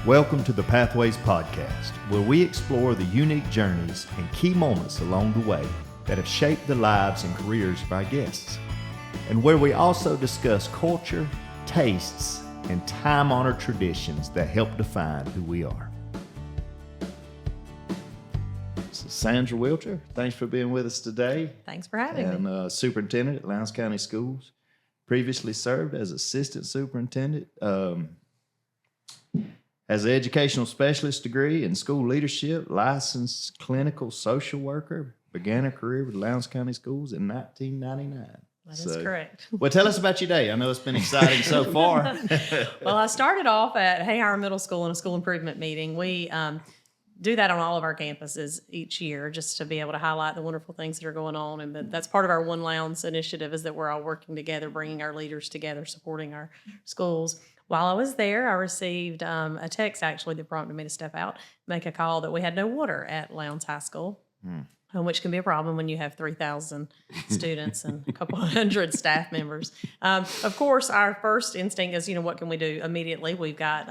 Welcome to the Pathways Podcast, where we explore the unique journeys and key moments along the way that have shaped the lives and careers of our guests, and where we also discuss culture, tastes, and time-honored traditions that help define who we are. So Sandra Wilcher, thanks for being with us today. Thanks for having me. And Superintendent at Lowndes County Schools. Previously served as Assistant Superintendent. Has an educational specialist degree in school leadership, licensed clinical social worker, began her career with Lowndes County Schools in 1999. That is correct. Well, tell us about your day. I know it's been exciting so far. Well, I started off at Hayhire Middle School in a school improvement meeting. We do that on all of our campuses each year just to be able to highlight the wonderful things that are going on. And that's part of our One Lowndes initiative, is that we're all working together, bringing our leaders together, supporting our schools. While I was there, I received a text actually that prompted me to step out, make a call that we had no water at Lowndes High School. Which can be a problem when you have 3,000 students and a couple hundred staff members. Of course, our first instinct is, what can we do immediately? We've got,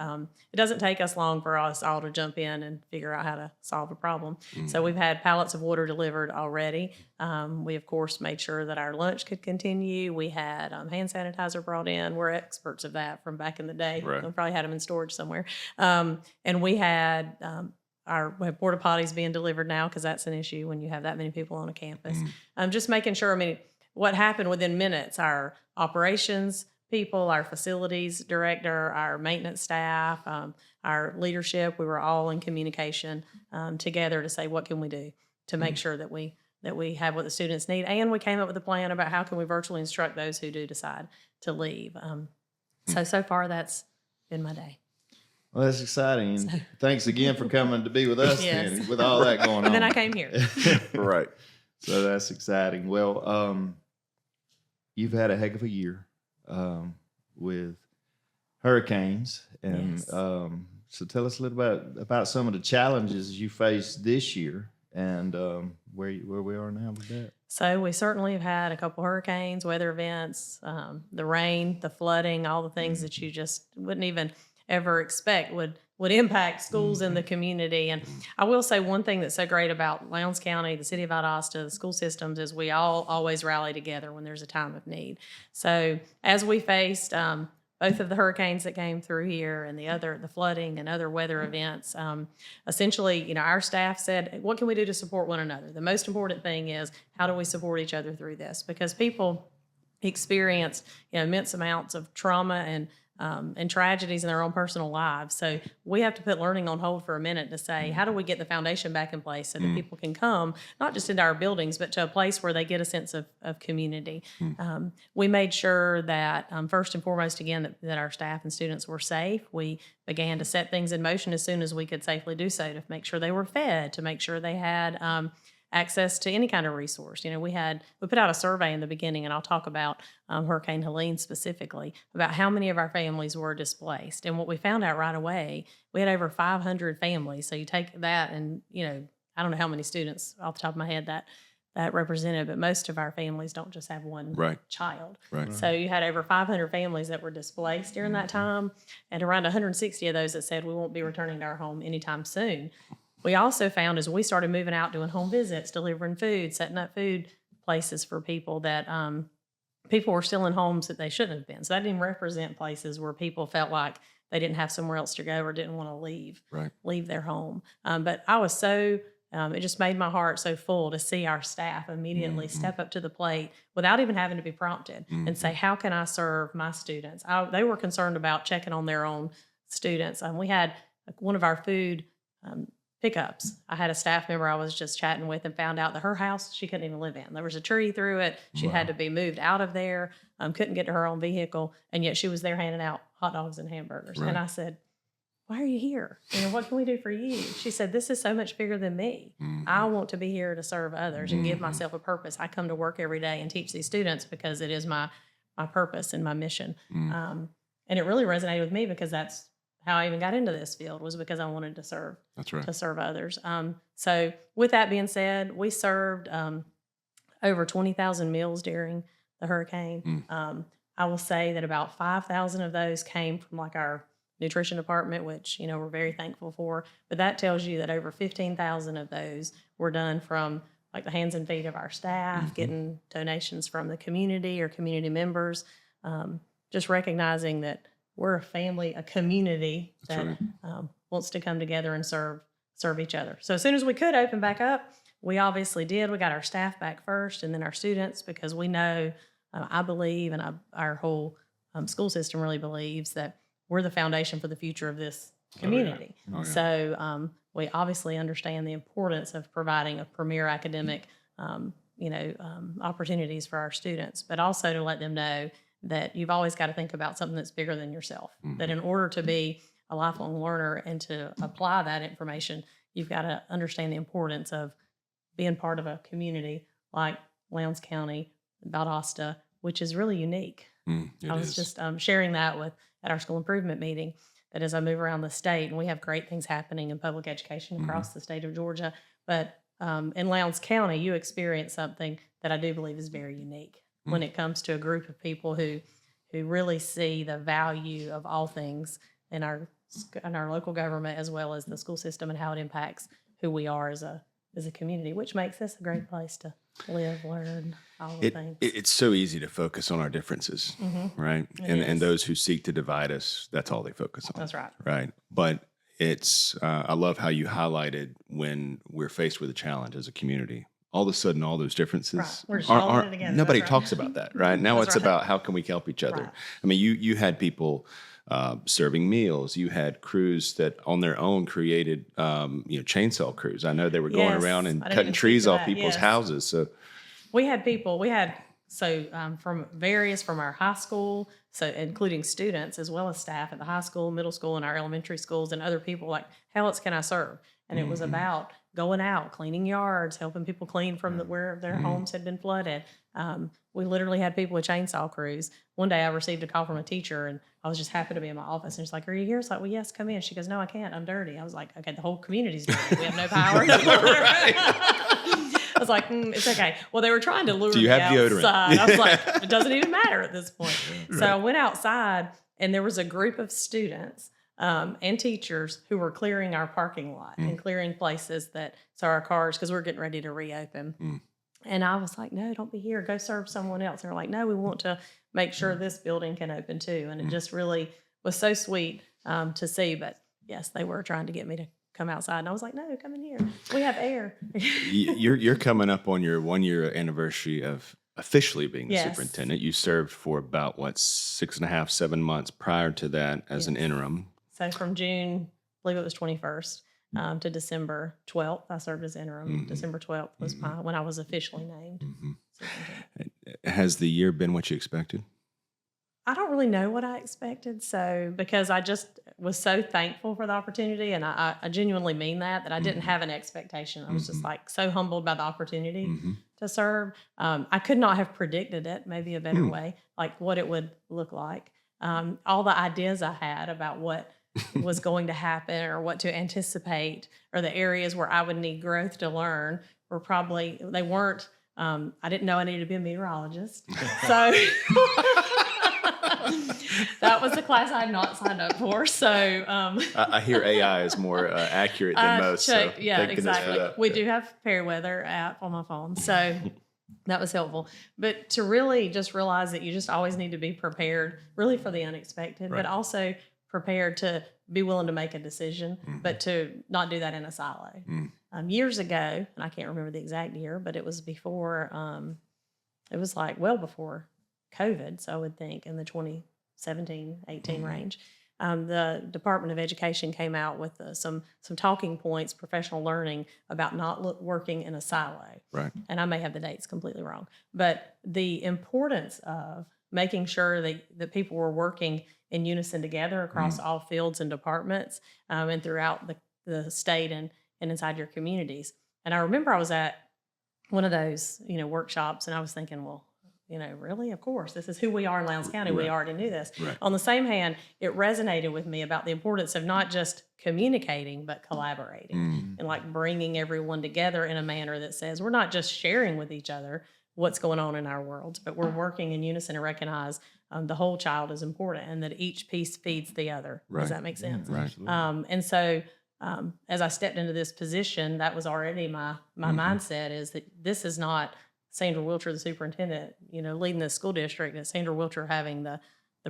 it doesn't take us long for us all to jump in and figure out how to solve a problem. So we've had pallets of water delivered already. We, of course, made sure that our lunch could continue. We had hand sanitizer brought in. We're experts of that from back in the day. Right. We probably had them in storage somewhere. And we had... we have porta potties being delivered now, because that's an issue when you have that many people on a campus. Just making sure, what happened within minutes, our operations people, our facilities director, our maintenance staff, our leadership, we were all in communication together to say, what can we do to make sure that we have what the students need. And we came up with a plan about how can we virtually instruct those who do decide to leave. So far, that's been my day. Well, that's exciting. And thanks again for coming to be with us, Yes. Danny, with all that going on. And then I came here. Right. So that's exciting. Well, you've had a heck of a year with hurricanes. And Yes. So tell us a little bit about some of the challenges you faced this year and where we are now with that. So we certainly have had a couple hurricanes, weather events, the rain, the flooding, all the things that you just wouldn't even ever expect would impact schools in the community. And I will say one thing that's so great about Lowndes County, the city of Valdosta, the school systems, is we all always rally together when there's a time of need. So as we faced both of the hurricanes that came through here and the flooding and other weather events, essentially, our staff said, what can we do to support one another? The most important thing is, how do we support each other through this? Because people experience immense amounts of trauma and tragedies in their own personal lives. So we have to put learning on hold for a minute to say, how do we get the foundation back in place so that people can come, not just into our buildings, but to a place where they get a sense of community. We made sure that, first and foremost, again, that our staff and students were safe. We began to set things in motion as soon as we could safely do so, to make sure they were fed, to make sure they had access to any kind of resource. We put out a survey in the beginning, and I'll talk about Hurricane Helene specifically, about how many of our families were displaced. And what we found out right away, we had over 500 families. So you take that and, I don't know how many students off the top of my head that represented, but most of our families don't just have one child. Right. So you had over 500 families that were displaced during that time, and around 160 of those that said, we won't be returning to our home anytime soon. We also found, as we started moving out, doing home visits, delivering food, setting up food places for people, that people were still in homes that they shouldn't have been. So that didn't represent places where people felt like they didn't have somewhere else to go or didn't want to leave their home. But I was it just made my heart so full to see our staff immediately step up to the plate without even having to be prompted and say, how can I serve my students? They were concerned about checking on their own students. We had one of our food pickups. I had a staff member I was just chatting with and found out that her house, she couldn't even live in. There was a tree through it. She had to be moved out of there, couldn't get to her own vehicle, and yet she was there handing out hot dogs and hamburgers. Right. And I said, why are you here? What can we do for you? She said, this is so much bigger than me. I want to be here to serve others and give myself a purpose. I come to work every day and teach these students because it is my purpose and my mission. And it really resonated with me, because that's how I even got into this field, was because I wanted to serve. That's right. To serve others. So with that being said, we served over 20,000 meals during the hurricane. I will say that about 5,000 of those came from our nutrition department, which, we're very thankful for. But that tells you that over 15,000 of those were done from like the hands and feet of our staff, getting donations from the community or community members, just recognizing that we're a family, a community that wants to come together and serve each other. So as soon as we could open back up, we obviously did. We got our staff back first and then our students, because we know, I believe, and our whole school system really believes that we're the foundation for the future of this community. So we obviously understand the importance of providing a premier academic, opportunities for our students, but also to let them know that you've always got to think about something that's bigger than yourself. That in order to be a lifelong learner and to apply that information, you've got to understand the importance of being part of a community like Lowndes County, Valdosta, which is really unique. I was just sharing that at our school improvement meeting, that as I move around the state, and we have great things happening in public education across the state of Georgia, but in Lowndes County, you experience something that I do believe is very unique when it comes to a group of people who really see the value of all things in our local government, as well as the school system, and how it impacts who we are as a community, which makes this a great place to live, learn, all the things. It's so easy to focus on our differences, right? And those who seek to divide us, that's all they focus on. That's right. Right. But it's, I love how you highlighted when we're faced with a challenge as a community, all of a sudden, all those differences We're just holding it together. Nobody That's right. talks about that, right? Now it's about how can we help each other. Right. I mean, you had people serving meals. You had crews that on their own created, chainsaw crews. I know they were going around and cutting trees off people's houses. So we had people. From our high school, so including students as well as staff at the high school, middle school, and our elementary schools, and other people like, how else can I serve? And it was about going out, cleaning yards, helping people clean from where their homes had been flooded. We literally had people with chainsaw crews. One day I received a call from a teacher, and I was just happy to be in my office. And she's like, "Are you here?" It's like, "Well, yes, come in." She goes, "No, I can't. I'm dirty." I was like, "Okay, the whole community's dirty. We have no power." I was like, "It's okay." Well, they were trying to lure Do you me have deodorant? outside. I was like, "It doesn't even matter at this point." So I went outside, and there was a group of students and teachers who were clearing our parking lot and clearing places so our cars, because we're getting ready to reopen. And I was like, "No, don't be here. Go serve someone else." And they're like, "No, we want to make sure this building can open too." And it just really was so sweet to see. But yes, they were trying to get me to come outside. And I was like, "No, come in here. We have air." You're coming up on your 1-year anniversary of officially being the superintendent. You served for about 6.5, 7 months prior to that as an interim. So from June, I believe it was 21st, to December 12th, I served as interim. December 12th was when I was officially named. Has the year been what you expected? I don't really know what I expected. So because I just was so thankful for the opportunity, and I genuinely mean that I didn't have an expectation. I was just like so humbled by the opportunity to serve. I could not have predicted it, maybe a better way, like what it would look like. All the ideas I had about what was going to happen or what to anticipate or the areas where I would need growth to learn they weren't, I didn't know I needed to be a meteorologist. So that was a class I had not signed up for. So I hear AI is more accurate than most. Checked, so yeah, exactly. We Yeah. do have Fairweather app on my phone. So that was helpful. But to really just realize that you just always need to be prepared really for the unexpected, but also prepared to be willing to make a decision, but to not do that in a silo. Years ago, and I can't remember the exact year, but it was before, it was like well before COVID. So I would think in the 2017, 18 range, the Department of Education came out with some talking points, professional learning about not working in a silo. Right. And I may have the dates completely wrong, but the importance of making sure that people were working in unison together across all fields and departments and throughout the state and inside your communities. And I remember I was at one of those, workshops, and I was thinking, well, really, of course, this is who we are in Lowndes County. Right. We already knew this. Right. On the same hand, it resonated with me about the importance of not just communicating, but collaborating and like bringing everyone together in a manner that says we're not just sharing with each other what's going on in our worlds, but we're working in unison to recognize the whole child is important and that each piece feeds the other. Right. Does that make sense? Right. And so as I stepped into this position, that was already my mindset, is that this is not Sandra Wilcher, the superintendent, leading the school district, and Sandra Wilcher having the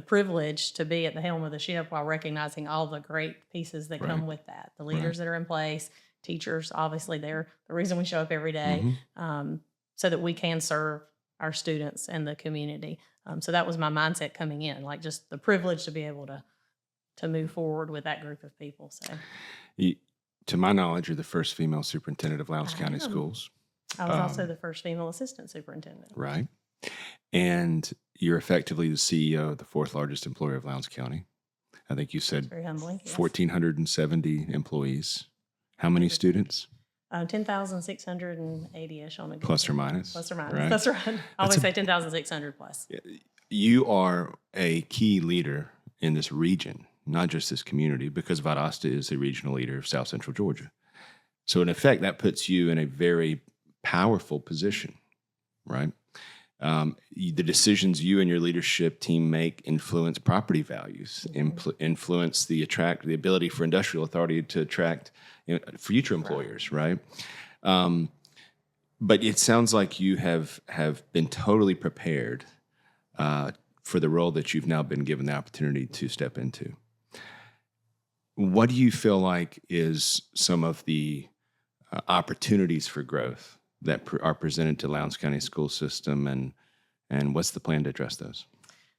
privilege to be at the helm of the ship while recognizing all the great pieces that come with that. The leaders that are in place, teachers, obviously they're the reason we show up every day, so that we can serve our students and the community. So that was my mindset coming in, like just the privilege to be able to move forward with that group of people. So, to my knowledge, you're the first female superintendent of Lowndes County Schools. I was also the first female assistant superintendent. Right. And you're effectively the CEO of the fourth largest employer of Lowndes County. I think you said very humbling, yes. 1,470 employees. How many students? 10,680-ish on a good Plus or minus. Plus or minus. Right? That's right. I always say 10,600 plus. You are a key leader in this region, not just this community, because Valdosta is the regional leader of South Central Georgia. So in effect, that puts you in a very powerful position, right? The decisions you and your leadership team make influence property values, influence the ability for industrial authority to attract future employers, right? But it sounds like you have been totally prepared for the role that you've now been given the opportunity to step into. What do you feel like is some of the opportunities for growth that are presented to Lowndes County school system, and what's the plan to address those?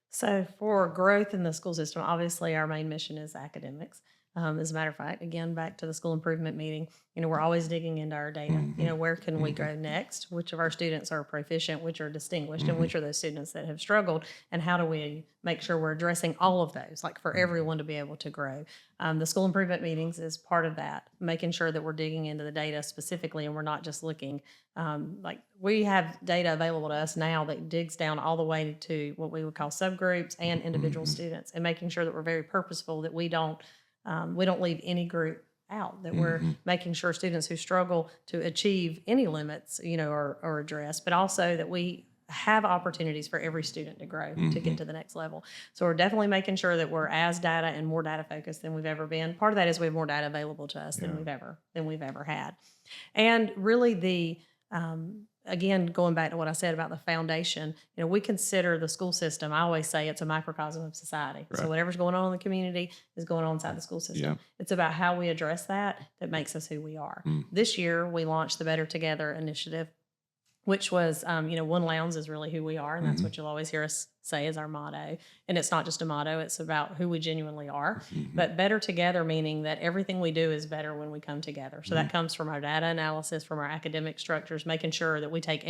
So for growth in the school system, obviously our main mission is academics. As a matter of fact, again, back to the school improvement meeting, we're always digging into our data. Where can we grow next? Which of our students are proficient, which are distinguished, and which are those students that have struggled? And how do we make sure we're addressing all of those, like for everyone to be able to grow? The school improvement meetings is part of that, making sure that we're digging into the data specifically, and we're not just looking, like we have data available to us now that digs down all the way to what we would call subgroups and individual students, and making sure that we're very purposeful, that we don't leave any group out, that we're making sure students who struggle to achieve any limits, are addressed, but also that we have opportunities for every student to grow, to get to the next level. So we're definitely making sure that we're as data and more data focused than we've ever been. Part of that is we have more data available to us than we've ever had. And really again, going back to what I said about the foundation, we consider the school system, I always say it's a microcosm of society. Right. So whatever's going on in the community is going on inside the school system. Yeah. It's about how we address that makes us who we are. This year, we launched the Better Together initiative, which was, One Lowndes is really who we are, and that's what you'll always hear us say is our motto. And it's not just a motto, it's about who we genuinely are. But better together, meaning that everything we do is better when we come together. So that comes from our data analysis, from our academic structures, making sure that we take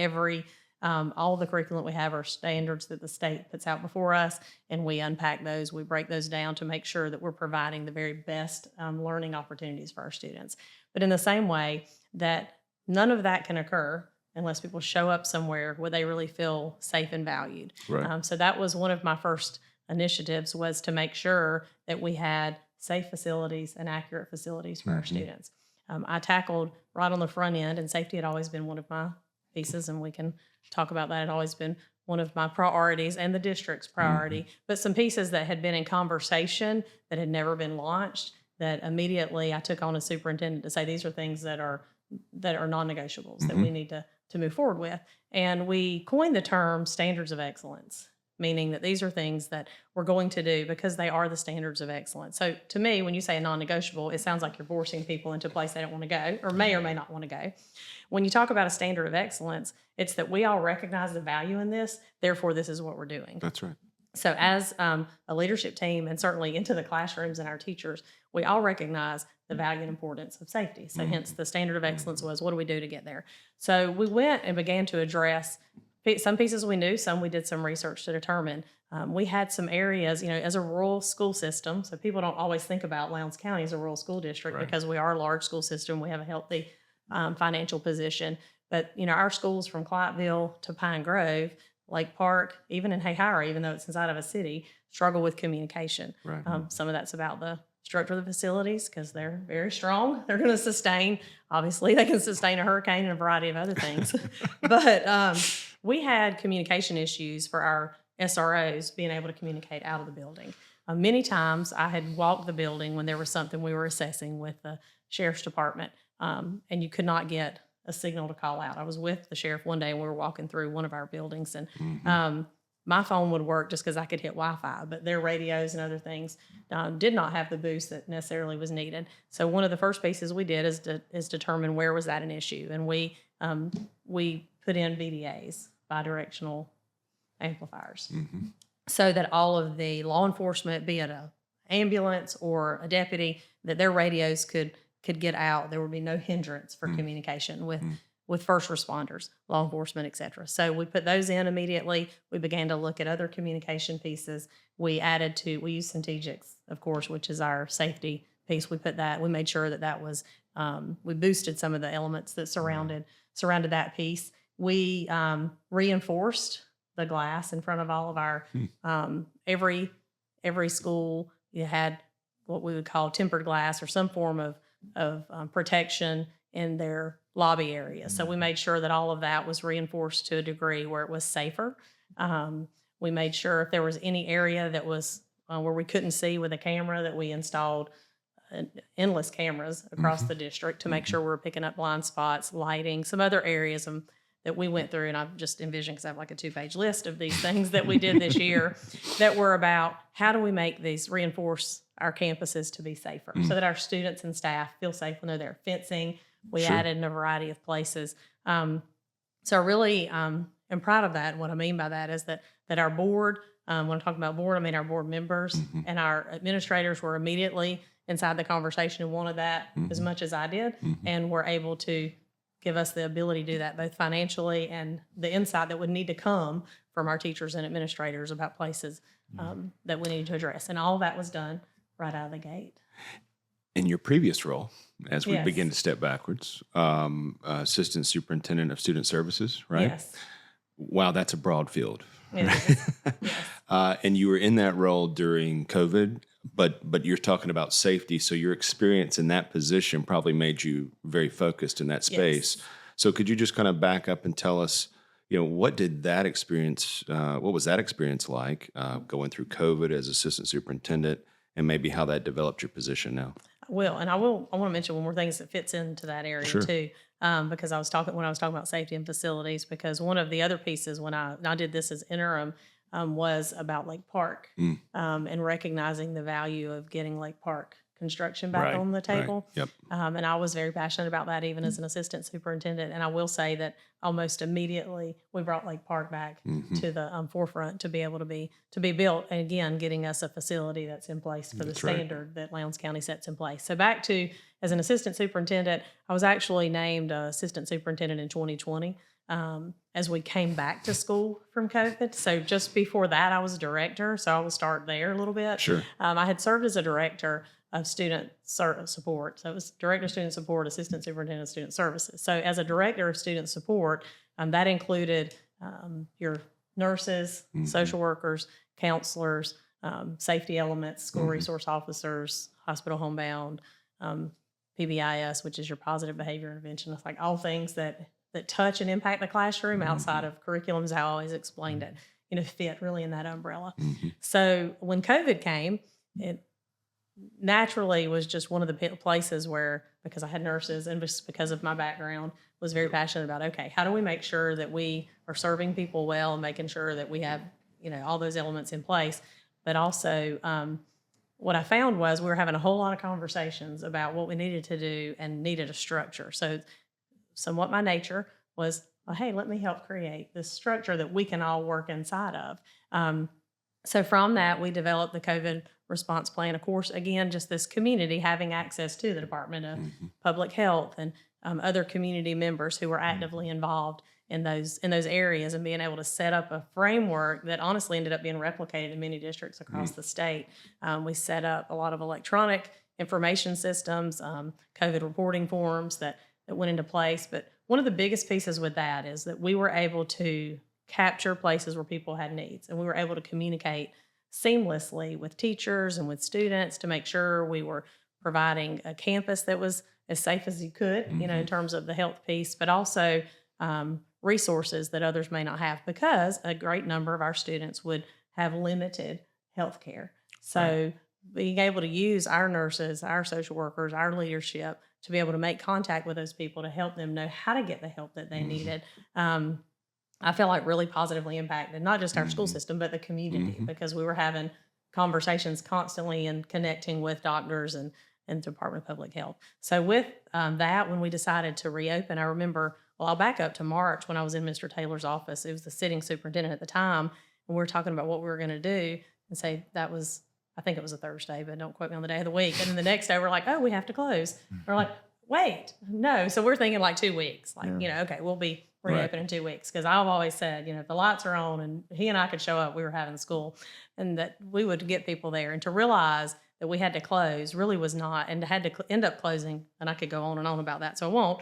all the curriculum we have, our standards that the state puts out before us, and we unpack those, we break those down to make sure that we're providing the very best learning opportunities for our students. But in the same way that none of that can occur unless people show up somewhere where they really feel safe and valued. Right. So that was one of my first initiatives, was to make sure that we had safe facilities and accurate facilities for our students. I tackled right on the front end, and safety had always been one of my pieces, and we can talk about that. It had always been one of my priorities and the district's priority, but some pieces that had been in conversation that had never been launched, that immediately I took on as superintendent to say, these are things that are non-negotiables that we need to move forward with. And we coined the term standards of excellence, meaning that these are things that we're going to do because they are the standards of excellence. So to me, when you say a non-negotiable, it sounds like you're forcing people into a place they don't want to go or may not want to go. When you talk about a standard of excellence, it's that we all recognize the value in this, therefore this is what we're doing. That's right. So as a leadership team, and certainly into the classrooms and our teachers, we all recognize the value and importance of safety. So hence the standard of excellence was, what do we do to get there? So we went and began to address some pieces we knew, some we did some research to determine. We had some areas, as a rural school system, so people don't always think about Lowndes County as a rural school district because we are a large school system. We have a healthy financial position. But, our schools from Clyateville to Pine Grove, Lake Park, even in Hayhire, even though it's inside of a city, struggle with communication. Right. Some of that's about the structure of the facilities because they're very strong. They're going to sustain, obviously, they can sustain a hurricane and a variety of other things. But we had communication issues for our SROs being able to communicate out of the building. Many times I had walked the building when there was something we were assessing with the sheriff's department, and you could not get a signal to call out. I was with the sheriff one day and we were walking through one of our buildings, and my phone would work just because I could hit Wi-Fi, but their radios and other things did not have the boost that necessarily was needed. So one of the first pieces we did is determine where was that an issue, and we put in VDAs, bidirectional amplifiers, so that all of the law enforcement, be it a ambulance or a deputy, that their radios could get out. There would be no hindrance for communication with first responders, law enforcement, et cetera. So we put those in immediately. We began to look at other communication pieces. We used Centegix, of course, which is our safety piece. We made sure that was, we boosted some of the elements that surrounded that piece. We reinforced the glass in front of all of our, every school, you had what we would call tempered glass or some form of protection in their lobby area. So we made sure that all of that was reinforced to a degree where it was safer. We made sure if there was any area that was where we couldn't see with a camera, that we installed endless cameras across the district to make sure we were picking up blind spots, lighting, some other areas that we went through. And I've just envisioned, because I have like a 2-page list of these things that we did this year that were about how do we make reinforce our campuses to be safer so that our students and staff feel safe when they're there. Fencing, we added in a variety of places. So I really am proud of that. And what I mean by that is that our board, when I'm talking about board, I mean our board members and our administrators were immediately inside the conversation and wanted that as much as I did, and were able to give us the ability to do that, both financially and the insight that would need to come from our teachers and administrators about places that we needed to address. And all that was done right out of the gate. In your previous role, as we Yes. begin to step backwards, Assistant Superintendent of Student Services, right? Yes. Wow, that's a broad field. It is. Yes. And you were in that role during COVID, but you're talking about safety, so your experience in that position probably made you very focused in that space. Yes. So could you just kind of back up and tell us, what was that experience like going through COVID as Assistant Superintendent, and maybe how that developed your position now? I want to mention one more thing that fits into that area too, because when I was talking about safety and facilities, because one of the other pieces when I did this as interim was about Lake Park and recognizing the value of getting Lake Park construction back on the table. Right. Yep. And I was very passionate about that even as an assistant superintendent. And I will say that almost immediately we brought Lake Park back to the forefront to be able to be built. And again, getting us a facility that's in place for the standard that Lowndes County sets in place. So back to, as an assistant superintendent, I was actually named assistant superintendent in 2020 as we came back to school from COVID. So just before that, I was a director. So I will start there a little bit. Sure. I had served as a director of student support. So it was director of student support, assistant superintendent of student services. So as a director of student support, that included your nurses, social workers, counselors, safety elements, school resource officers, hospital homebound, PBIS, which is your positive behavior intervention. It's like all things that touch and impact the classroom outside of curriculums. I always explained it, fit really in that umbrella. So when COVID came, it naturally was just one of the places where, because I had nurses and just because of my background, was very passionate about, okay, how do we make sure that we are serving people well and making sure that we have, all those elements in place. But also what I found was we were having a whole lot of conversations about what we needed to do and needed a structure. So somewhat my nature was, well, hey, let me help create this structure that we can all work inside of. So from that, we developed the COVID response plan. Of course, again, just this community having access to the Department of Public Health and other community members who were actively involved in those areas, and being able to set up a framework that honestly ended up being replicated in many districts across the state. We set up a lot of electronic information systems, COVID reporting forms that went into place. But one of the biggest pieces with that is that we were able to capture places where people had needs, and we were able to communicate seamlessly with teachers and with students to make sure we were providing a campus that was as safe as you could, in terms of the health piece, but also resources that others may not have, because a great number of our students would have limited health care. So being able to use our nurses, our social workers, our leadership to be able to make contact with those people to help them know how to get the help that they needed, I feel like really positively impacted not just our school system, but the community, because we were having conversations constantly and connecting with doctors and Department of Public Health. So with that, when we decided to reopen, I remember, well, I'll back up to March when I was in Mr. Taylor's office. It was the sitting superintendent at the time, and we were talking about what we were going to do, and say that was, I think it was a Thursday, but don't quote me on the day of the week. And then the next day we're like, oh, we have to close. We're like, wait, no. So we're thinking like 2 weeks, like, okay, we'll be reopen in 2 weeks. Because I've always said, if the lights are on and he and I could show up, we were having school, and that we would get people there. And to realize that we had to close really was not, and had to end up closing, and I could go on and on about that, so I won't,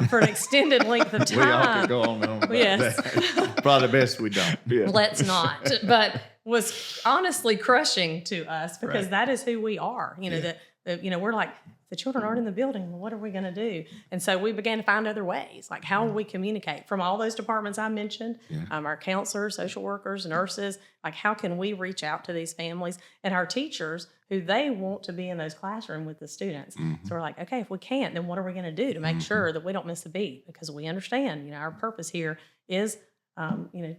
for an extended length of time. We all could go on and on about that. Probably best we don't. Yeah. Let's not. But was honestly crushing to us, because that is who we are. We're like, the children aren't in the building. Well, what are we going to do? And so we began to find other ways. Like, how will we communicate from all those departments I mentioned, our counselors, social workers, nurses, like, how can we reach out to these families and our teachers who they want to be in those classrooms with the students? So we're like, okay, if we can't, then what are we going to do to make sure that we don't miss a beat? Because we understand, our purpose here is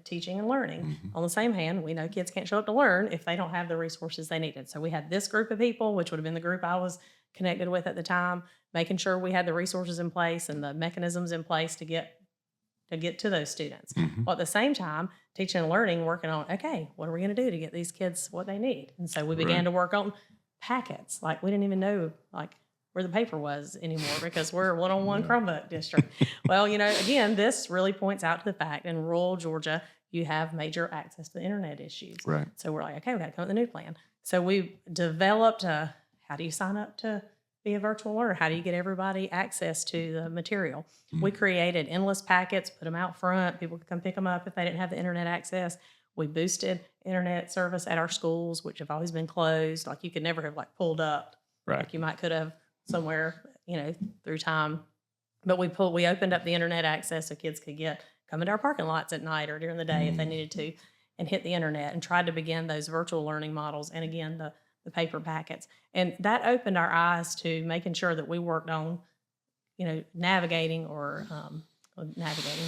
teaching and learning. On the same hand, we know kids can't show up to learn if they don't have the resources they needed. So we had this group of people, which would have been the group I was connected with at the time, making sure we had the resources in place and the mechanisms in place to get to those students. While at the same time, teaching and learning, working on, okay, what are we going to do to get these kids what they need? And so we began to work on packets. Like, we didn't even know where the paper was anymore, because we're a one-on-one Chromebook district. Well, again, this really points out to the fact in rural Georgia, you have major access to the internet issues. Right. So we're like, okay, we got to come up with a new plan. So we developed how do you sign up to be a virtual learner? How do you get everybody access to the material? We created endless packets, put them out front. People could come pick them up if they didn't have the internet access. We boosted internet service at our schools, which have always been closed. Like, you could never have pulled up. Right. Like you could have somewhere, through time. But we opened up the internet access so kids could come into our parking lots at night or during the day if they needed to, and hit the internet, and tried to begin those virtual learning models. And again, the paper packets. And that opened our eyes to making sure that we worked on, navigating,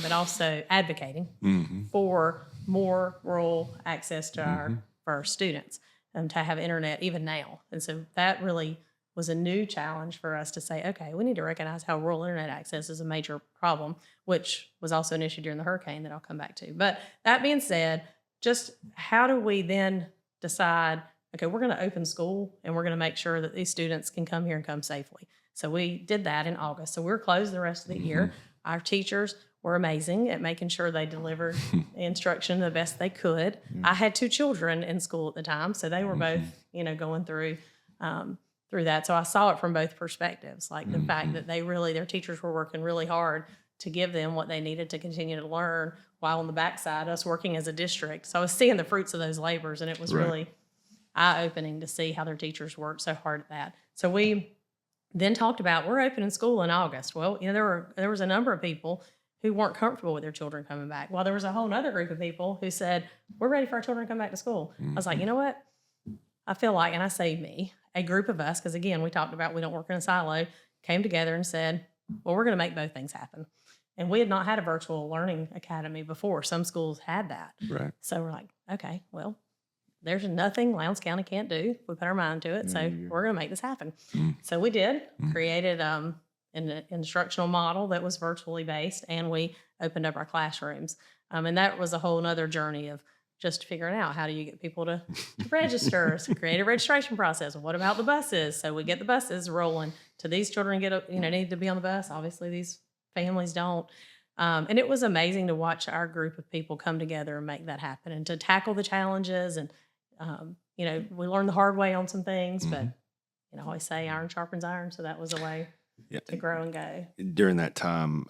but also advocating for more rural access to for our students, to have internet even now. And so that really was a new challenge for us to say, okay, we need to recognize how rural internet access is a major problem, which was also an issue during the hurricane that I'll come back to. But that being said, just how do we then decide, okay, we're going to open school and we're going to make sure that these students can come here and come safely. So we did that in August. So we were closed the rest of the year. Our teachers were amazing at making sure they delivered instruction the best they could. I had 2 children in school at the time, so they were both, going through that. So I saw it from both perspectives, like the fact that their teachers were working really hard to give them what they needed to continue to learn, while on the backside, us working as a district. So I was seeing the fruits of those labors, and it was really eye-opening to see how their teachers worked so hard at that. So we then talked about, we're opening school in August. Well, there was a number of people who weren't comfortable with their children coming back. Well, there was a whole other group of people who said, we're ready for our children to come back to school. I was like, you know what? I feel like, and I say me, a group of us, because again, we talked about we don't work in a silo, came together and said, well, we're going to make both things happen. And we had not had a virtual learning academy before. Some schools had that. Right. So we're like, okay, well, there's nothing Lowndes County can't do. We put our mind to it. So we're going to make this happen. So we did, created an instructional model that was virtually based, and we opened up our classrooms. And that was a whole nother journey of just figuring out, how do you get people to register, so create a registration process. What about the buses? So we get the buses rolling. To these children need to be on the bus. Obviously, these families don't. And it was amazing to watch our group of people come together and make that happen, and to tackle the challenges. And, we learned the hard way on some things, but, I always say iron sharpens iron. So that was a way to grow and go. During that time,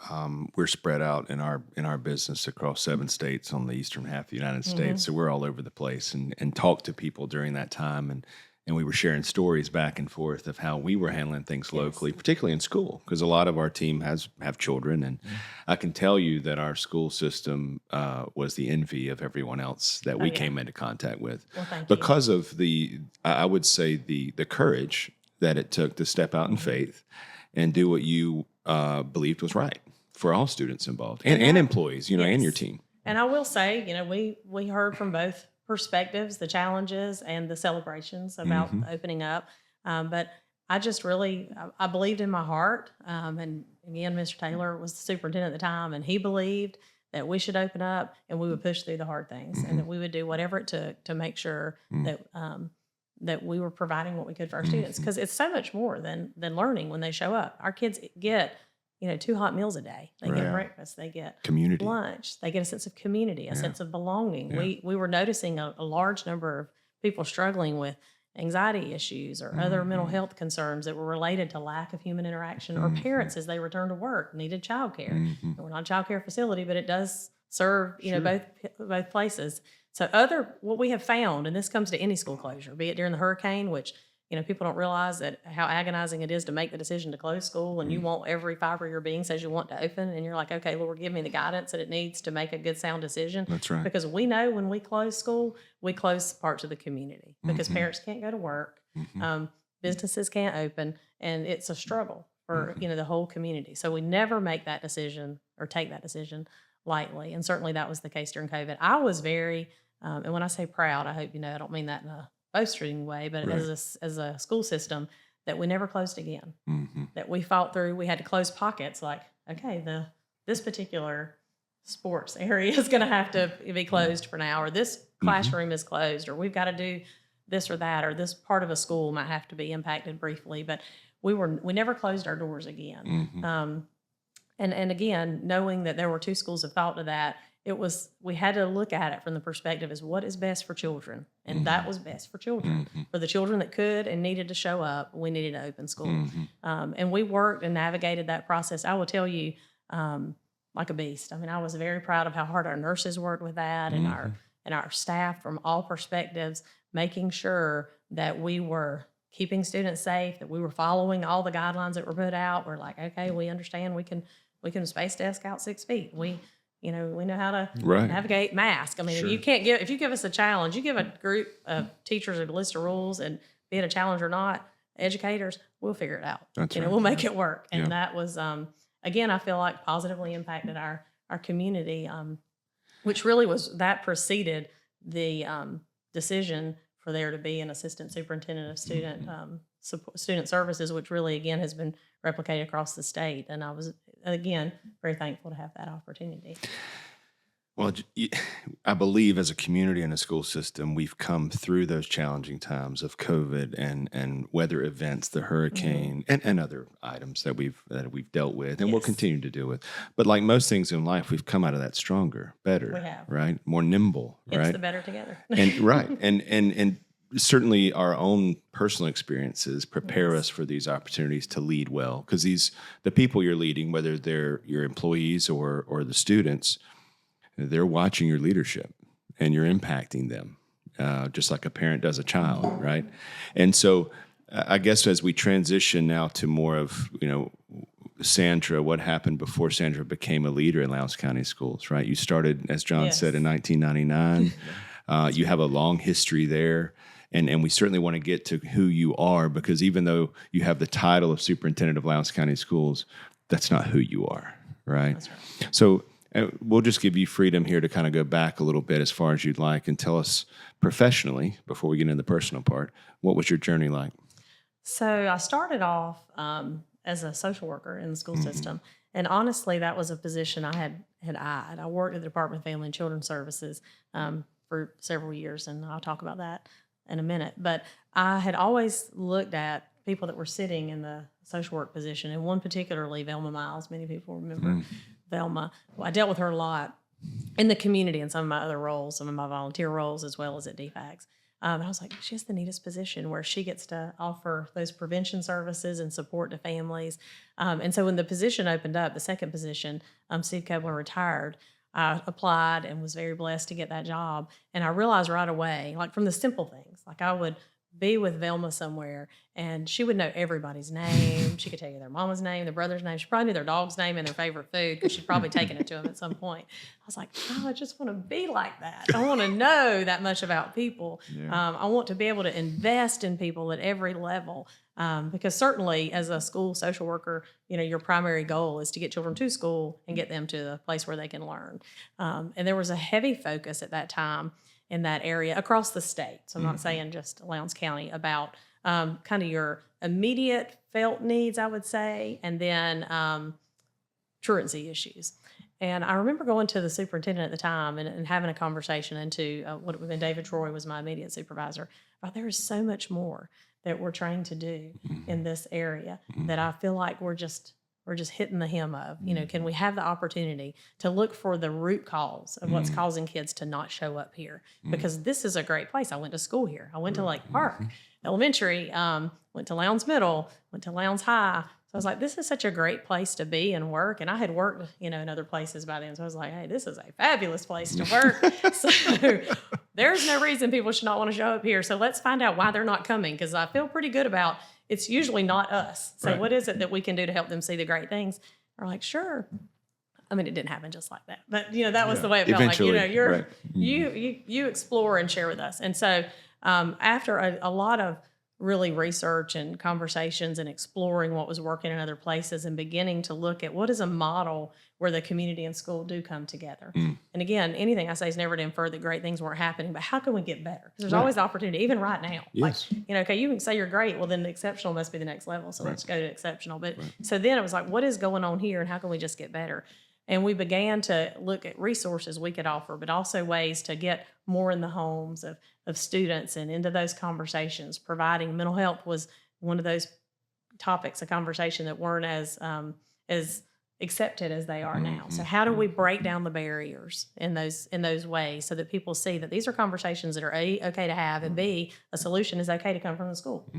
we're spread out in our business across 7 states on the eastern half of the United States. So we're all over the place, and talked to people during that time. and we were sharing stories back and forth of how we were handling things locally, particularly in school, because a lot of our team have children, and I can tell you that our school system was the envy of everyone else that we came into contact with, because of I would say the courage that it took to step out in faith and do what you believed was right for all students involved and employees, and your team. And I will say, we heard from both perspectives, the challenges and the celebrations about opening up. But I just really, I believed in my heart. And again, Mr. Taylor was the superintendent at the time, and he believed that we should open up and we would push through the hard things and that we would do whatever it took to make sure that we were providing what we could for our students. Because it's so much more than learning when they show up. Our kids get 2 hot meals a day. They get breakfast, they get community lunch, they get a sense of community, a sense of belonging. We were noticing a large number of people struggling with anxiety issues or other mental health concerns that were related to lack of human interaction, or parents as they return to work needed childcare. We're not a childcare facility, but it does serve both places. So what we have found, and this comes to any school closure, be it during the hurricane, which people don't realize that how agonizing it is to make the decision to close school, and you want every fiber of your being says you want to open, and you're like, okay, Lord, give me the guidance that it needs to make a good, sound decision. That's right. Because we know when we close school, we close parts of the community because parents can't go to work, businesses can't open, and it's a struggle for the whole community. So we never make that decision or take that decision lightly, and certainly that was the case during COVID. I was very, and when I say proud, I hope I don't mean that in a boasting way, but as a school system, that we never closed again. That we fought through. We had to close pockets. Like, okay, this particular sports area is going to have to be closed for now, or this classroom is closed, or we've got to do this or that, or this part of a school might have to be impacted briefly. But we never closed our doors again. And again, knowing that there were 2 schools of thought to that, we had to look at it from the perspective as what is best for children. And that was best for children. For the children that could and needed to show up, we needed to open school. And we worked and navigated that process. I will tell you, like a beast. I mean, I was very proud of how hard our nurses worked with that, and our staff from all perspectives, making sure that we were keeping students safe, that we were following all the guidelines that were put out. We're like, okay, we understand we can space desk out 6 feet. We know how to navigate mask. I mean, if you give us a challenge, you give a group of teachers a list of rules, and be it a challenge or not, educators, we'll figure it out. That's right. We'll make it work. And that was, again, I feel like positively impacted our community, which really preceded the decision for there to be an assistant superintendent of student services, which really, again, has been replicated across the state. And I was, again, very thankful to have that opportunity. Well, I believe as a community and a school system, we've come through those challenging times of COVID and weather events, the hurricane, and other items that we've dealt with and will continue to deal with. But like most things in life, we've come out of that stronger, better, we have. Right? More nimble, right? It's the better together. And certainly our own personal experiences prepare us for these opportunities to lead well, because the people you're leading, whether they're your employees or the students, they're watching your leadership and you're impacting them, just like a parent does a child, right? And so I guess as we transition now to more of, Sandra, what happened before Sandra became a leader in Lowndes County Schools, right? You started, as John said, in 1999. You have a long history there. And we certainly want to get to who you are, because even though you have the title of Superintendent of Lowndes County Schools, that's not who you are, right? That's right. So we'll just give you freedom here to kind of go back a little bit as far as you'd like, and tell us professionally, before we get into the personal part, what was your journey like? So I started off as a social worker in the school system. And honestly, that was a position I had eyed. I worked at the Department of Family and Children's Services for several years, and I'll talk about that in a minute. But I had always looked at people that were sitting in the social work position, and one particularly, Velma Miles. Many people remember Velma. Well, I dealt with her a lot in the community in some of my other roles, some of my volunteer roles, as well as at DFACS. And I was like, she has the neatest position where she gets to offer those prevention services and support to families. And so when the position opened up, the second position, Steve Kobler retired, I applied and was very blessed to get that job. And I realized right away, like from the simple things, like I would be with Velma somewhere, and she would know everybody's name. She could tell you their mama's name, their brother's name. She probably knew their dog's name and their favorite food because she'd probably taken it to them at some point. I was like, oh, I just want to be like that. I want to know that much about people. Yeah. I want to be able to invest in people at every level. Because certainly as a school social worker, your primary goal is to get children to school and get them to the place where they can learn. And there was a heavy focus at that time in that area across the state. So I'm not saying just Lowndes County, about kind of your immediate felt needs, I would say, and then truancy issues. And I remember going to the superintendent at the time and having a conversation, and David Troy was my immediate supervisor, about there is so much more that we're trying to do in this area that I feel like we're just hitting the hem of. Can we have the opportunity to look for the root cause of what's causing kids to not show up here? Because this is a great place. I went to school here. I went to Lake Park Elementary, went to Lowndes Middle, went to Lowndes High. So I was like, this is such a great place to be and work. And I had worked, in other places by then. So I was like, hey, this is a fabulous place to work. So there's no reason people should not want to show up here. So let's find out why they're not coming, because I feel pretty good about it's usually not us. So what is it that we can do to help them see the great things? They're like, sure. I mean, it didn't happen just like that. But, that was the way it felt. Eventually, like, you explore and share with us. And so after a lot of really research and conversations and exploring what was working in other places and beginning to look at what is a model where the community and school do come together. And again, anything I say is never to infer that great things weren't happening, but how can we get better? Because there's always opportunity, even right now. Yes. Okay, you can say you're great, well then the exceptional must be the next level, so let's go to exceptional. But so then it was like, what is going on here and how can we just get better? And we began to look at resources we could offer, but also ways to get more in the homes of students and into those conversations. Providing mental health was one of those topics of conversation that weren't as accepted as they are now. So how do we break down the barriers in those ways so that people see that these are conversations that are A, okay to have, and B, a solution is okay to come from the school.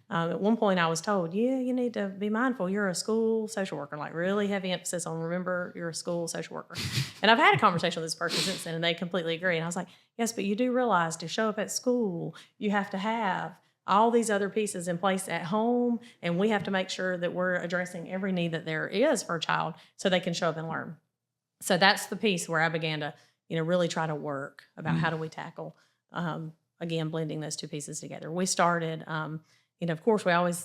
At one point I was told, you need to be mindful, you're a school social worker, like really heavy emphasis on remember you're a school social worker. And I've had a conversation with this person since then and they completely agree. And I was like, yes, but you do realize to show up at school, you have to have all these other pieces in place at home, and we have to make sure that we're addressing every need that there is for a child so they can show up and learn. So that's the piece where I began to, really try to work about how do we tackle, again, blending those two pieces together. We started, of course,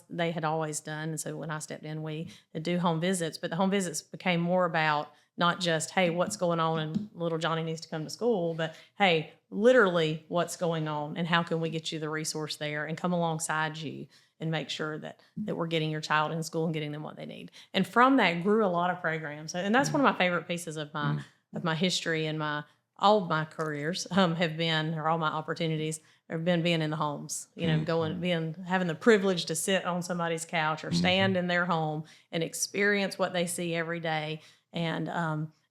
they had always done, and so when I stepped in, we would do home visits, but the home visits became more about not just, hey, what's going on and little Johnny needs to come to school, but hey, literally what's going on and how can we get you the resource there and come alongside you and make sure that we're getting your child in school and getting them what they need. And from that grew a lot of programs. And that's one of my favorite pieces of my history and all of my careers have been, or all my opportunities have been being in the homes, having the privilege to sit on somebody's couch or stand in their home and experience what they see every day. And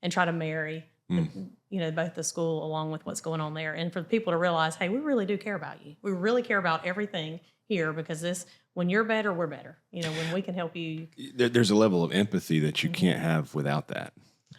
try to marry, both the school along with what's going on there. And for people to realize, hey, we really do care about you. We really care about everything here because when you're better, we're better. When we can help you. There's a level of empathy that you can't have without that,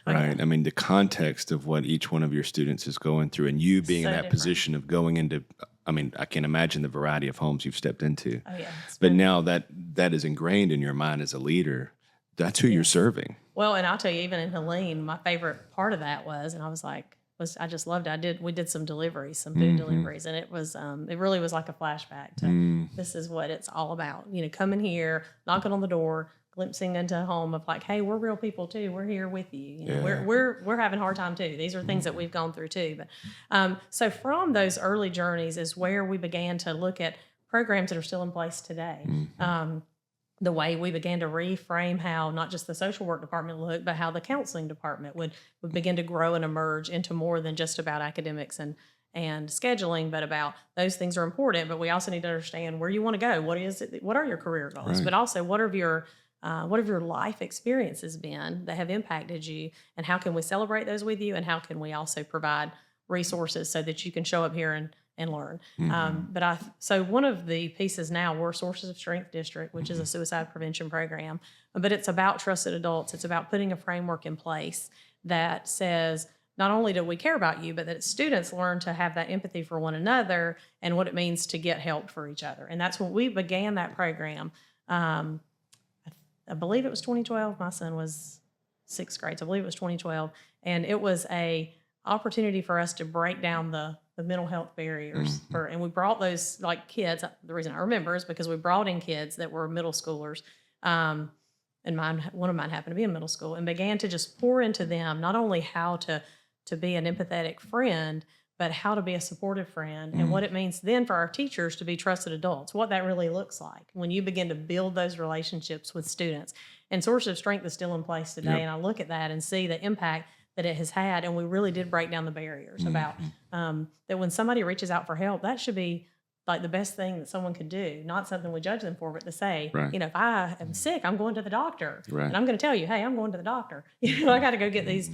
right? Okay. I mean, the context of what each one of your students is going through and you being So in that different. position of going into, I can't imagine the variety of homes you've stepped into. Oh, yeah. But now that is ingrained in your mind as a leader, that's who you're serving. Well, and I'll tell you, even in Helene, my favorite part of that was I just loved it. We did some deliveries, some food deliveries, and it was, it really was like a flashback to this is what it's all about. Coming here, knocking on the door, glimpsing into a home of like, hey, we're real people too. We're here with you. We're having a hard time too. These are things that we've gone through too. But so from those early journeys is where we began to look at programs that are still in place today. The way we began to reframe how not just the social work department looked, but how the counseling department would begin to grow and emerge into more than just about academics and scheduling, but about those things are important, but we also need to understand where you want to go. What are your career goals? Right. But also what have your life experiences been that have impacted you, and how can we celebrate those with you, and how can we also provide resources so that you can show up here and learn. So one of the pieces now, we're Sources of Strength District, which is a suicide prevention program, but it's about trusted adults. It's about putting a framework in place that says not only do we care about you, but that students learn to have that empathy for one another and what it means to get help for each other. And that's when we began that program. I believe it was 2012. My son was 6th grade, so I believe it was 2012. And it was a opportunity for us to break down the mental health barriers. And we brought those like kids. The reason I remember is because we brought in kids that were middle schoolers. And one of mine happened to be in middle school, and began to just pour into them not only how to be an empathetic friend, but how to be a supportive friend, and what it means then for our teachers to be trusted adults, what that really looks like when you begin to build those relationships with students. And Source of Strength is still in place today, and I look at that and see the impact that it has had, and we really did break down the barriers about that when somebody reaches out for help, that should be like the best thing that someone could do, not something we judge them for, but to say, if I am sick, I'm going to the doctor, and I'm going to tell you, hey, I'm going to the doctor. I got to go get these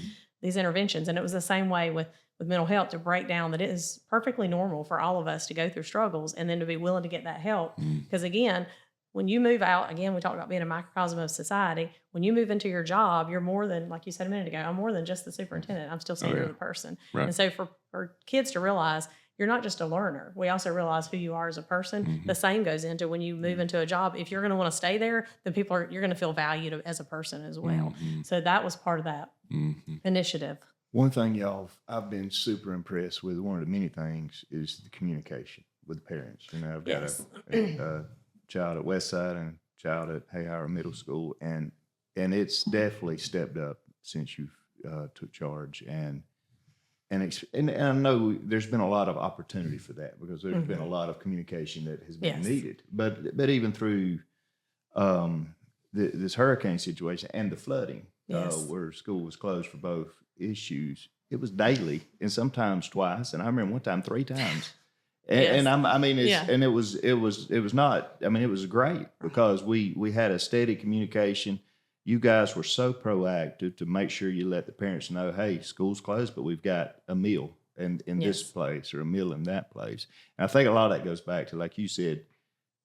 interventions. And it was the same way with mental health, to break down that it is perfectly normal for all of us to go through struggles, and then to be willing to get that help. Because again, when you move out, again, we talked about being a microcosm of society. When you move into your job, you're more than, like you said a minute ago, I'm more than just the superintendent. I'm still Sandra, the person. And so for kids to realize you're not just a learner. We also realize who you are as a person. The same goes into when you move into a job. If you're going to want to stay there, then you're going to feel valued as a person as well. So that was part of that initiative. One thing, y'all, I've been super impressed with, one of the many things, is the communication with the parents. I've got a child at Westside and a child at Hayhire Middle School, and it's definitely stepped up since you've took charge. And I know there's been a lot of opportunity for that, because there's been a lot of communication that has been needed. But even through this hurricane situation and the flooding, where school was closed for both issues, it was daily and sometimes twice. And I remember one time 3 times. And it was not. I mean, it was great, because we had a steady communication. You guys were so proactive to make sure you let the parents know, hey, school's closed, but we've got a meal in this place, or a meal in that place. And I think a lot of that goes back to, like you said,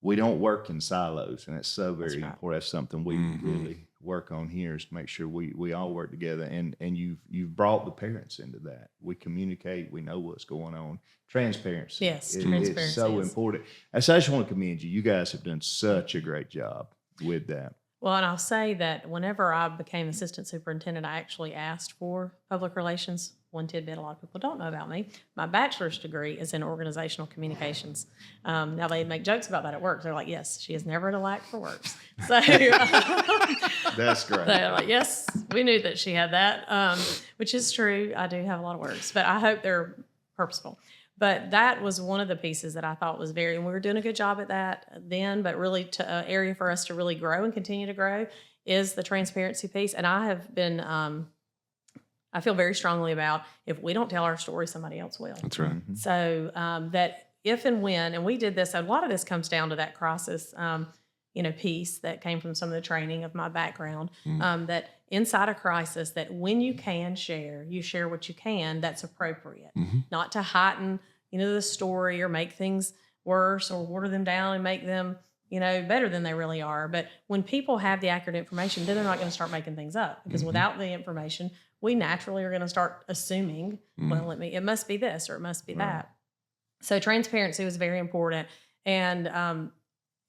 we don't work in silos, and it's so very important. That's something we really work on here, is to make sure we all work together. And you've brought the parents into that. We communicate. We know what's going on. Transparency. Yes, transparency. It's so important. And so I just want to commend you. You guys have done such a great job with that. Well, and I'll say that whenever I became assistant superintendent, I actually asked for public relations. One tidbit a lot of people don't know about me: my bachelor's degree is in organizational communications. Now, they make jokes about that at work. They're like, yes, she is never at a lack for works. So that's great. They're like, yes, we knew that she had that, which is true. I do have a lot of works, but I hope they're purposeful. But that was one of the pieces that I thought was and we were doing a good job at that then, but really an area for us to really grow and continue to grow is the transparency piece. And I have been, I feel very strongly about, if we don't tell our story, somebody else will. That's right. So that if and when, and we did this, a lot of this comes down to that crisis, piece that came from some of the training of my background, that inside a crisis, that when you can share, you share what you can that's appropriate, not to heighten, the story, or make things worse, or water them down and make them, better than they really are. But when people have the accurate information, then they're not going to start making things up, because without the information, we naturally are going to start assuming, well, it must be this, or it must be that. So transparency was very important.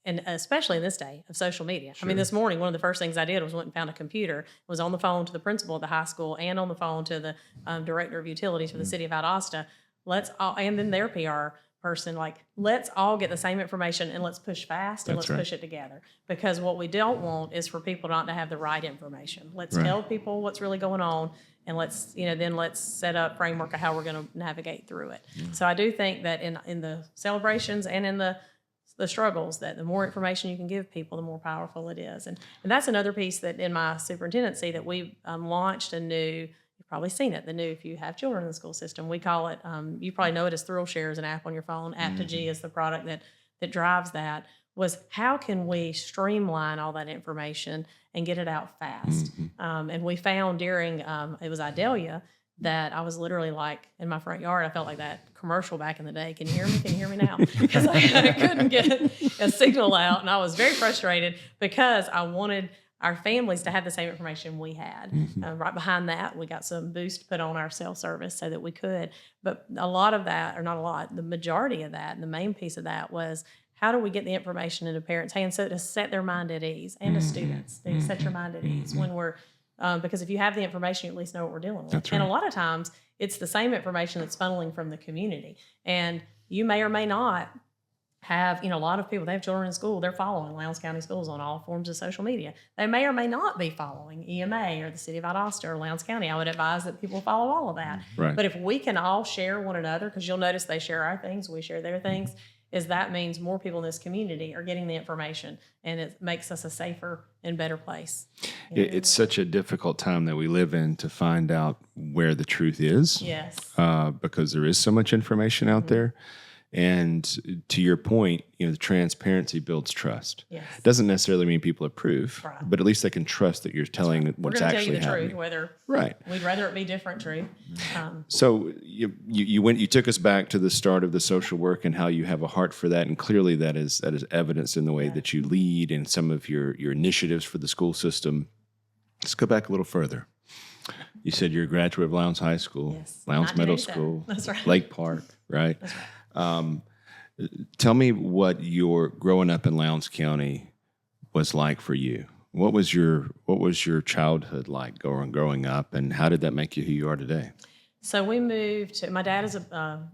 And especially in this day of social media. Sure. I mean, this morning, one of the first things I did was went and found a computer, was on the phone to the principal of the high school, and on the phone to the director of utilities for the city of Valdosta. And then their PR person, let's all get the same information, and let's push fast, and let's push it together. Because what we don't want is for people not to have the right information. Let's tell people what's really going on, and let's set up framework of how we're going to navigate through it. So I do think that in the celebrations and in the struggles, that the more information you can give people, the more powerful it is. And that's another piece that in my superintendency that we launched a new, you've probably seen it, the new, if you have children in the school system, we call it, you probably know it as Thrill Share, as an app on your phone. App2G is the product that drives that, was how can we streamline all that information and get it out fast? And we found during, it was Idalia, that I was literally in my front yard. I felt like that commercial back in the day. Can you hear me? Can you hear me now? Because I couldn't get a signal out, and I was very frustrated because I wanted our families to have the same information we had. Right behind that, we got some boost put on our self-service so that we could. But a lot of that, or not a lot, the majority of that, and the main piece of that was, how do we get the information into parents' hands so to set their mind at ease, and to students, to set your mind at ease when we're, because if you have the information, you at least know what we're dealing with. That's right. And a lot of times, it's the same information that's funneling from the community. And you may or may not have, a lot of people, they have children in school, they're following Lowndes County Schools on all forms of social media. They may or may not be following EMA or the City of Valdosta or Lowndes County. I would advise that people follow all of that. Right. But if we can all share one another, because you'll notice they share our things, we share their things, is that means more people in this community are getting the information, and it makes us a safer and better place. It's such a difficult time that we live in to find out where the truth is. Yes. Because there is so much information out there. And to your point, the transparency builds trust. Yes. It doesn't necessarily mean people approve, Right. but at least they can trust that you're telling what's We're going to tell actually you the happening. truth, whether Right. we'd rather it be different truth. So you took us back to the start of the social work and how you have a heart for that, and clearly that is evidenced in the way that you lead and some of your initiatives for the school system. Let's go back a little further. You said you're a graduate of Lowndes High School, Yes. Lowndes Middle 1987. School, That's right. Lake Park, right? That's right. Tell me what your growing up in Lowndes County was like for you. What was your childhood like growing up, and how did that make you who you are today? So we moved to, my dad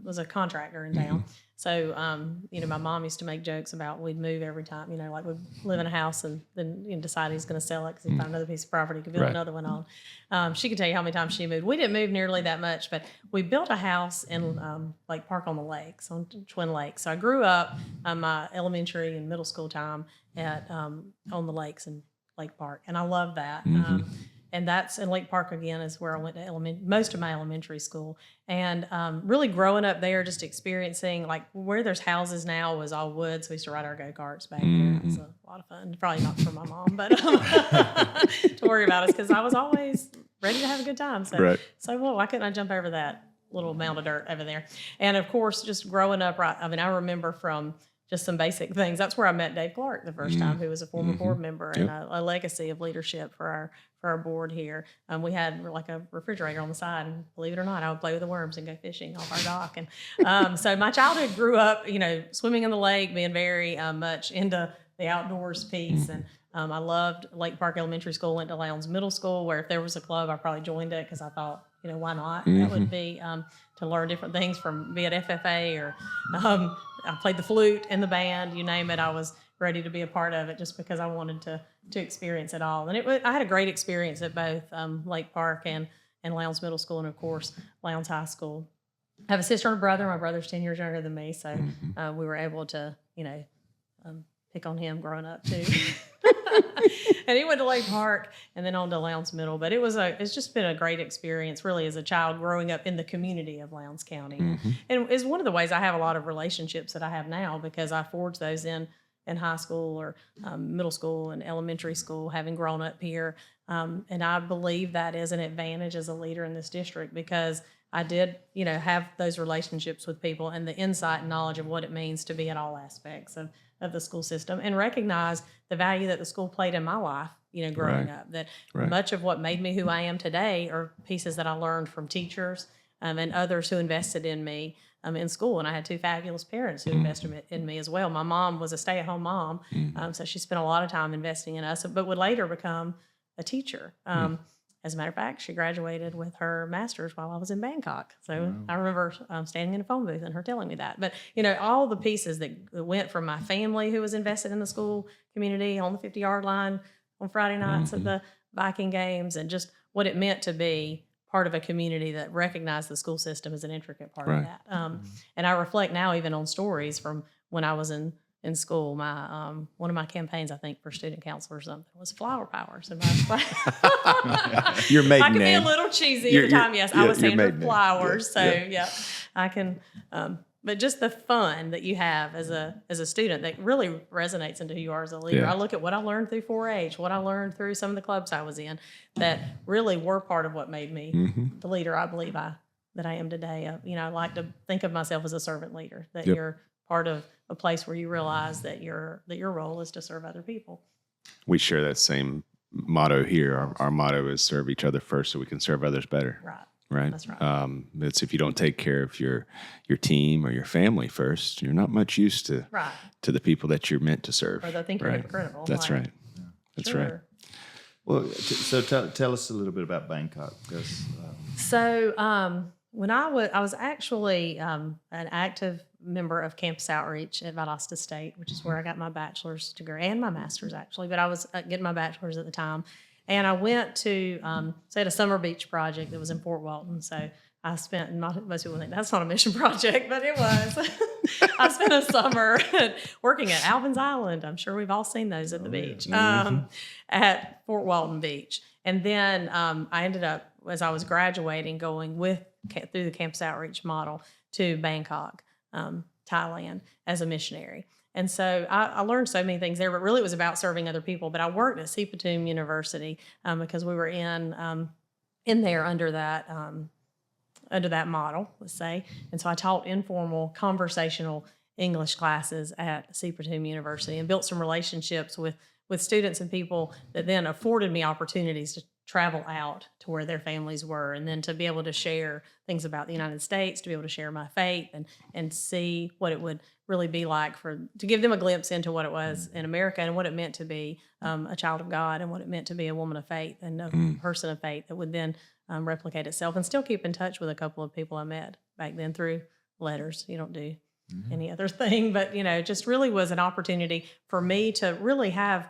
was a contractor in town. So, my mom used to make jokes about we'd move every time, like we'd live in a house and then decide he's going to sell it because he'd find another piece of property, could build Right. another one on. She could tell you how many times she moved. We didn't move nearly that much, but we built a house in Lake Park on the Lakes, on Twin Lakes. So I grew up my elementary and middle school time at on the lakes in Lake Park, and I love that. And that's in Lake Park again is where I went to most of my elementary school. And really growing up there, just experiencing like where there's houses now was all woods. We used to ride our go-karts back there. It was a lot of fun. Probably not for my mom, but to worry about us because I was always ready to have a good time. So, Right. Why couldn't I jump over that little mound of dirt over there? And of course, just growing up, I remember from just some basic things. That's where I met Dave Clark the first time, who was a former board member and a legacy of leadership for our board here. We had like a refrigerator on the side, and believe it or not, I would play with the worms and go fishing off our dock. And so my childhood grew up, swimming in the lake, being very much into the outdoors piece. And I loved Lake Park Elementary School, went to Lowndes Middle School, where if there was a club, I probably joined it because I thought, why not? That would be to learn different things from be it FFA or I played the flute in the band, you name it. I was ready to be a part of it just because I wanted to experience it all. And I had a great experience at both Lake Park and Lowndes Middle School, and of course Lowndes High School. I have a sister and a brother. My brother's 10 years younger than me, so we were able to, pick on him growing up too. And he went to Lake Park and then on to Lowndes Middle. But it's just been a great experience, really, as a child growing up in the community of Lowndes County. And it's one of the ways I have a lot of relationships that I have now because I forged those in high school or middle school and elementary school, having grown up here. And I believe that is an advantage as a leader in this district because I did, have those relationships with people and the insight and knowledge of what it means to be in all aspects of the school system and recognize the value that the school played in my life, growing up. That much of what made me who I am today are pieces that I learned from teachers and others who invested in me in school. And I had two fabulous parents who invested in me as well. My mom was a stay-at-home mom, so she spent a lot of time investing in us, but would later become a teacher. As a matter of fact, she graduated with her master's while I was in Bangkok. So I remember standing in a phone booth and her telling me that. But, all the pieces that went from my family who was invested in the school community on the 50-yard line on Friday nights at the Viking games and just what it meant to be part of a community that recognized the school system as an intricate part of that. And I reflect now even on stories from when I was in school. My one of my campaigns, I think, for student council or something was flower power. So Your maiden I can name. be a little cheesy at the time. Yes, I was your Sandra maiden name. Flowers. So I can. But just the fun that you have as a student that really resonates into who you are as a leader. Yeah. I look at what I learned through 4-H, what I learned through some of the clubs I was in, that really were part of what made me the leader I believe that I am today. I like to think of myself as a servant leader. That you're part of a place where you realize that your role is to serve other people. We share that same motto here. Our motto is serve each other first so we can serve others better. Right. That's right. It's if you don't take care of your team or your family first, you're not much use to the people that you're meant to serve. Or they'll think you're hypocritical. That's right. That's right. Well, so tell us a little bit about Bangkok. When I was actually an active member of campus outreach at Valdosta State, which is where I got my bachelor's degree and my master's actually, but I was getting my bachelor's at the time. And I went to, a summer beach project that was in Fort Walton. So I spent, most people think that's not a mission project, but it was. I spent a summer working at Alvin's Island. I'm sure we've all seen those at the beach, at Fort Walton Beach. And then I ended up, as I was graduating, going through the campus outreach model to Bangkok, Thailand, as a missionary. And so I learned so many things there, but really it was about serving other people. But I worked at Superintendent University because we were in there under that model, let's say. And so I taught informal conversational English classes at Superintendent University and built some relationships with students and people that then afforded me opportunities to travel out to where their families were, and then to be able to share things about the United States, to be able to share my faith and see what it would really be like to give them a glimpse into what it was in America and what it meant to be a child of God and what it meant to be a woman of faith and a person of faith that would then replicate itself, and still keep in touch with a couple of people I met back then through letters. You don't do any other thing, but just really was an opportunity for me to really have,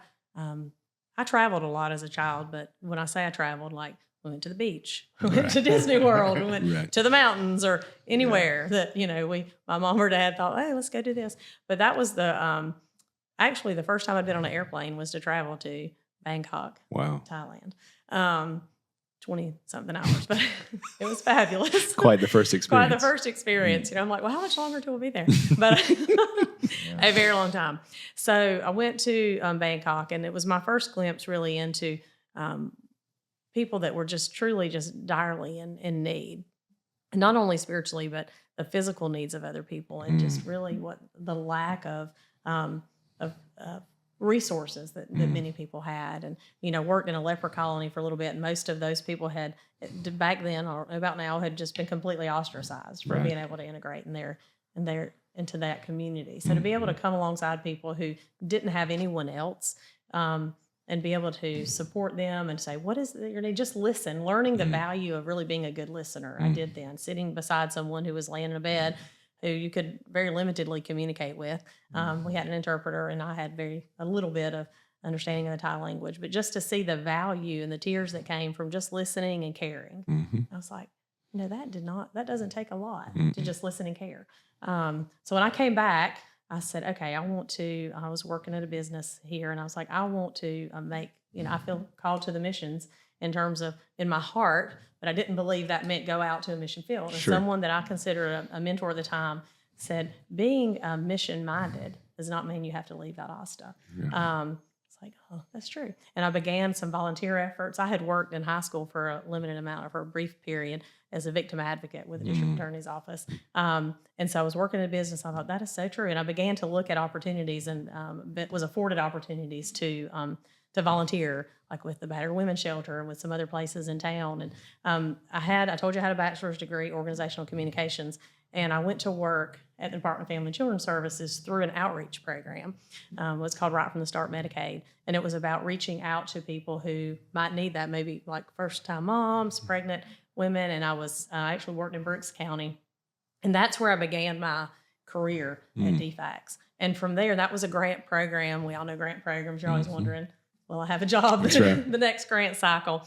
I traveled a lot as a child, but when I say I traveled, like we went to the beach, we went to Disney World, we went to the mountains or anywhere that, my mom or dad thought, hey, let's go do this. But that was actually the first time I'd been on an airplane was to travel to Bangkok, Thailand. 20-something hours, but it was fabulous. Quite the first experience. I'm like, well, how much longer till we'll be there? But a very long time. So I went to Bangkok, and it was my first glimpse really into people that were just truly just direly in need, and not only spiritually, but the physical needs of other people, and just really what the lack of resources that many people had. And worked in a leper colony for a little bit, and most of those people had back then, or about now, had just been completely ostracized for being able to integrate into that community. So to be able to come alongside people who didn't have anyone else, and be able to support them and say, what is your need? Just listen, learning the value of really being a good listener. I did then, sitting beside someone who was laying in a bed, who you could very limitedly communicate with. We had an interpreter, and I had a little bit of understanding of the Thai language, but just to see the value and the tears that came from just listening and caring. I was like, that doesn't take a lot to just listen and care. So when I came back, I said, okay, I was working at a business here, and I was like, I want to I feel called to the missions in terms of in my heart, but I didn't believe that meant go out to a mission field. And someone that I consider a mentor at the time said, being mission-minded does not mean you have to leave Valdosta. It's like, oh, that's true. And I began some volunteer efforts. I had worked in high school for a brief period as a victim advocate with the district attorney's office. And so I was working in a business. I thought, that is so true. And I began to look at opportunities, and was afforded opportunities to volunteer, like with the Battered Women's Shelter and with some other places in town. And I told you I had a bachelor's degree, organizational communications, and I went to work at the Department of Family and Children's Services through an outreach program. It was called Right from the Start Medicaid, and it was about reaching out to people who might need that, maybe like first-time moms, pregnant women, and I actually worked in Brooks County, and that's where I began my career at DFACS. And from there, that was a grant program. We all know grant programs. You're always wondering, will I have a job the next grant cycle?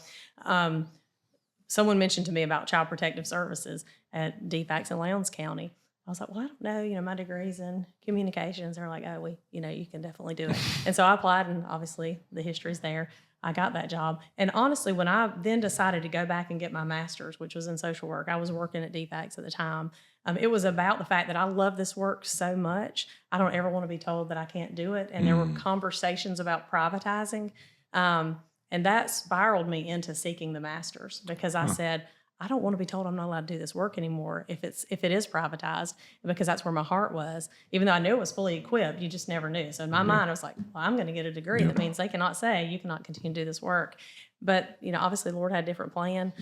Someone mentioned to me about Child Protective Services at DFACS in Lowndes County. I was like, well, I don't know, my degree's in communications. They're like, oh, you can definitely do it. And so I applied, and obviously the history's there. I got that job. And honestly, when I then decided to go back and get my master's, which was in social work, I was working at DFACS at the time. It was about the fact that I love this work so much. I don't ever want to be told that I can't do it. And there were conversations about privatizing. And that spiraled me into seeking the master's, because I said, I don't want to be told I'm not allowed to do this work anymore if it is privatized, because that's where my heart was. Even though I knew it was fully equipped, you just never knew. So in my mind, I was like, well, I'm going to get a degree. That means they cannot say you cannot continue to do this work. But, obviously the Lord had a different plan.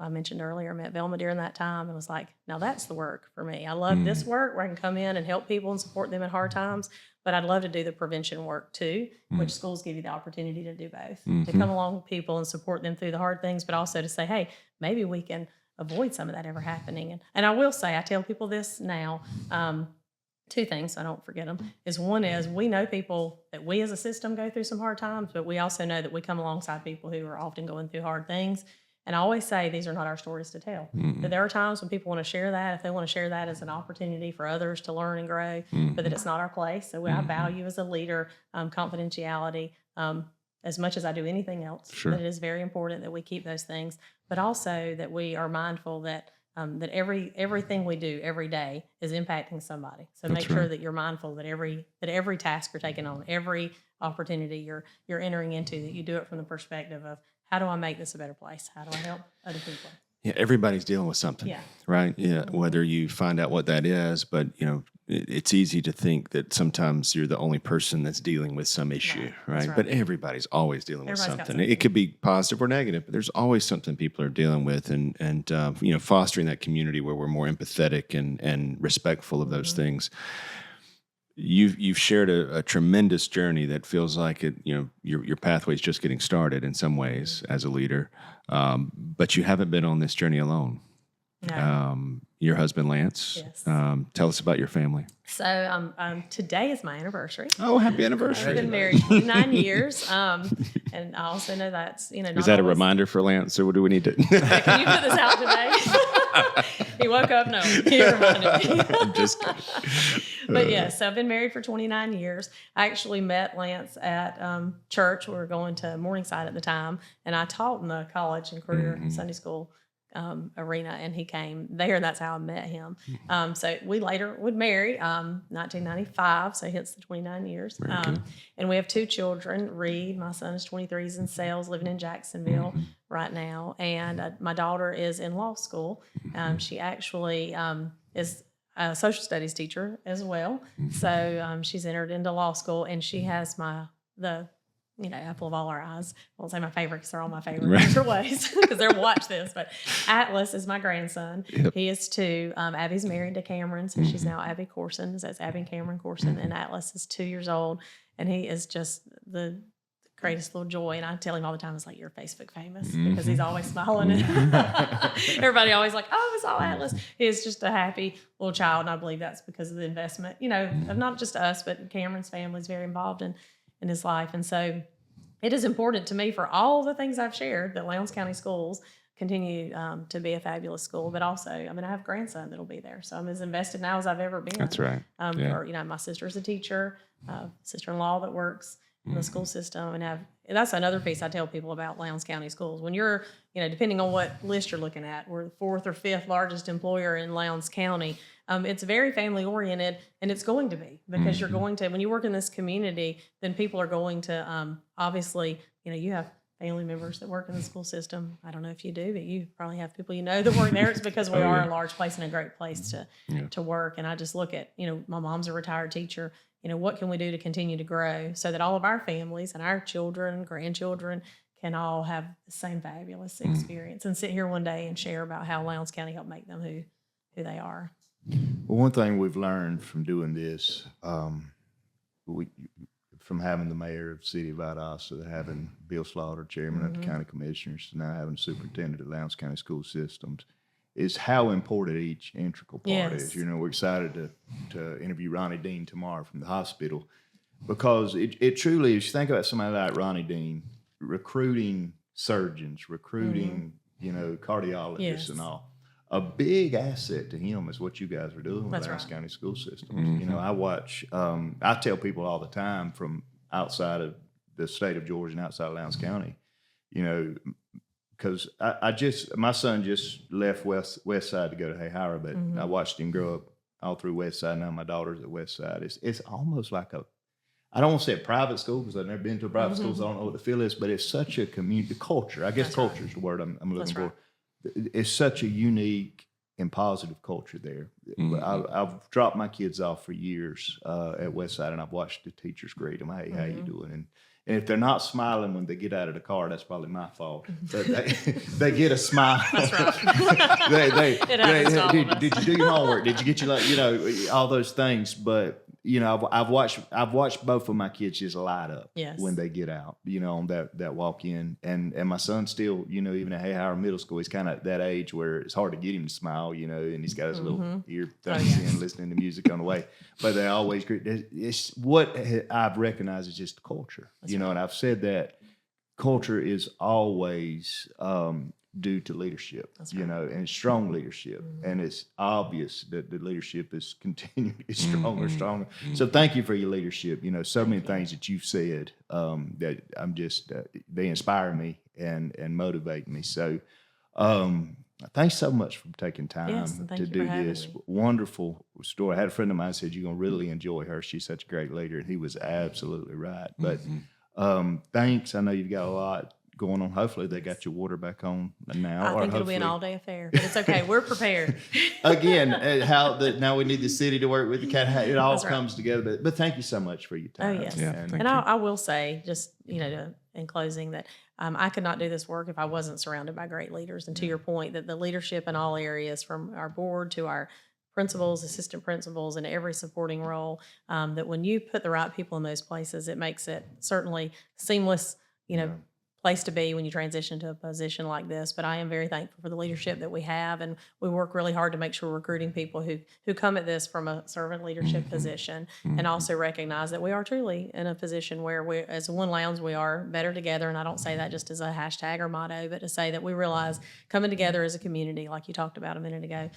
I mentioned earlier, I met Velma during that time and was like, now that's the work for me. I love this work where I can come in and help people and support them in hard times, but I'd love to do the prevention work too, which schools give you the opportunity to do both, to come along with people and support them through the hard things, but also to say, hey, maybe we can avoid some of that ever happening. And I will say, I tell people this now, two things, so I don't forget them, is one is we know people that we as a system go through some hard times, but we also know that we come alongside people who are often going through hard things. And I always say these are not our stories to tell. That there are times when people want to share that, if they want to share that as an opportunity for others to learn and grow, but that it's not our place. So I value as a leader confidentiality as much as I do anything else. Sure. That it is very important that we keep those things, but also that we are mindful that that everything we do every day is impacting somebody. So make sure that you're mindful that every task you're taking on, every opportunity you're entering into, that you do it from the perspective of, how do I make this a better place? How do I help other people? Yeah, everybody's dealing with something, right? Yeah, whether you find out what that is, but it's easy to think that sometimes you're the only person that's dealing with some issue, right? But everybody's always dealing with something. It could be positive or negative, but there's always something people are dealing with, and fostering that community where we're more empathetic and respectful of those things. You've shared a tremendous journey that feels like it. Your pathway's just getting started in some ways as a leader, but you haven't been on this journey alone. No. Your husband Lance. Yes. Tell us about your family. So today is my anniversure. Oh, happy anniversary! I've been married 29 years, and I also know that's Is that a reminder for Lance, or do we need to? Can you put this out today? He woke up. No, he reminded me. I'm just kidding. But yes, so I've been married for 29 years. I actually met Lance at church. We were going to Morningside at the time, and I taught in the college and career Sunday school arena, and he came there. That's how I met him. So we later would marry 1995, so hence the 29 years. And we have two children. Reed, my son, is 23, he's in sales, living in Jacksonville right now. And my daughter is in law school. She actually is a social studies teacher as well. So she's entered into law school, and she has the apple of all our eyes. I won't say my favorite because they're all my favorite in different ways because they'll watch this. But Atlas is my grandson. Yep. He is 2. Abby's married to Cameron, so she's now Abby Corson. So that's Abby and Cameron Corson. And Atlas is 2 years old, and he is just the greatest little joy. And I tell him all the time, it's like, you're Facebook famous, because he's always smiling. And everybody always like, oh, it's all Atlas. He is just a happy little child, and I believe that's because of the investment, of not just us, but Cameron's family is very involved in his life. And so it is important to me, for all the things I've shared, that Lowndes County Schools continue to be a fabulous school. But also, I have a grandson that'll be there, so I'm as invested now as I've ever been. That's right. My sister's a teacher, sister-in-law that works in the school system, and that's another piece I tell people about Lowndes County Schools. When you're, depending on what list you're looking at, we're the 4th or 5th largest employer in Lowndes County. It's very family oriented, and it's going to be, because you're going to, when you work in this community, then people are going to, obviously, you have family members that work in the school system. I don't know if you do, but you probably have people that work there. It's because we are a large place and a great place to work. And I just look at, my mom's a retired teacher. What can we do to continue to grow so that all of our families and our children, grandchildren can all have the same fabulous experience and sit here one day and share about how Lowndes County helped make them who they are. Well, one thing we've learned from doing this, from having the mayor of the city of Valdosta, to having Bill Slaughter, chairman of the county commissioners, to now having superintendent of Lowndes County School Systems, is how important each integral part is. We're excited to interview Ronnie Dean tomorrow from the hospital, because it truly is. You think about somebody like Ronnie Dean, recruiting surgeons, recruiting, cardiologists and all. A big asset to him is what you guys are doing with Lowndes County School Systems. I watch, I tell people all the time from outside of the state of Georgia and outside of Lowndes County, because my son just left West Side to go to Hayhira, but I watched him grow up all through West Side. Now my daughter's at West Side. It's almost like I don't want to say a private school because I've never been to a private school, so I don't know what the feel is, but it's such a community culture. I guess That's culture right. is the word I'm looking That's for. right. It's such a unique and positive culture there. I've dropped my kids off for years at Westside, and I've watched the teachers greet them. Hey, how you doing? And if they're not smiling when they get out of the car, that's probably my fault. But they get a smile. That's right. Did you do your homework? Did you get your all those things? But I've watched both of my kids just light up when they get out. On that walk in, and my son still, even at Howard Middle School, he's kind of at that age where it's hard to get him to smile. And he's got his little ear things in, listening to music on the way. But they always greet. It's what I've recognized is just culture. And I've said that culture is always due to leadership, and strong leadership. And it's obvious that the leadership is continuing stronger, stronger. So thank you for your leadership. So many things that you've said that I'm just, they inspire me and motivate me. So thanks so much for taking time to do this wonderful story. I had a friend of mine said, you're going to really enjoy her. She's such a great leader. And he was absolutely right. But thanks. I know you've got a lot going on. Hopefully they got your water back on now. I think it'll be an all-day affair, but it's okay. We're prepared. Again, now we need the city to work with the county. It all comes together. But thank you so much for your time. Oh, yes. And I will say, just, in closing, that I could not do this work if I wasn't surrounded by great leaders. And to your point, that the leadership in all areas, from our board to our principals, assistant principals, and every supporting role, that when you put the right people in those places, it makes it certainly seamless, place to be when you transition to a position like this. But I am very thankful for the leadership that we have, and we work really hard to make sure we're recruiting people who come at this from a servant leadership position, and also recognize that we are truly in a position where we, as One Lowndes, we are better together. And I don't say that just as a hashtag or motto, but to say that we realize coming together as a community, like you talked about a minute ago,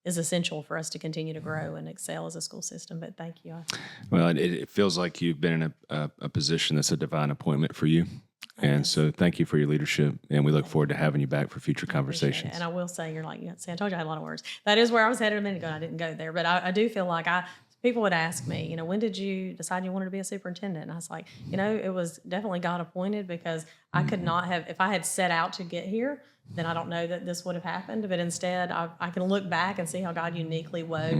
is essential for us to continue to grow and excel as a school system. But thank you. Well, it feels like you've been in a position that's a divine appointment for you. And so thank you for your leadership, and we look forward to having you back for future conversations. And I will say, you're like, see, I told you I had a lot of words. That is where I was headed a minute ago, and I didn't go there. But I do feel like people would ask me, when did you decide you wanted to be a superintendent? And I was like, it was definitely God appointed, because I could not have, if I had set out to get here, then I don't know that this would have happened. But instead, I can look back and see how God uniquely wove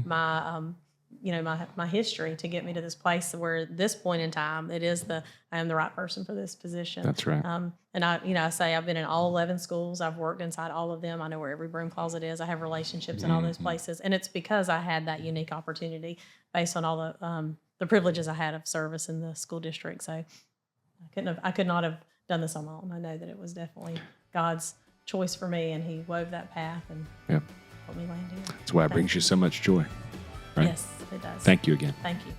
my history to get me to this place where, at this point in time, I am the right person for this position. That's right. And I say I've been in all 11 schools. I've worked inside all of them. I know where every broom closet is. I have relationships in all those places, and it's because I had that unique opportunity based on all the privileges I had of service in the school district. So I could not have done this on my own. I know that it was definitely God's choice for me, and He wove that path and helped me land here. That's why it brings you so much joy. Right? Yes, it does. Thank you again. Thank you.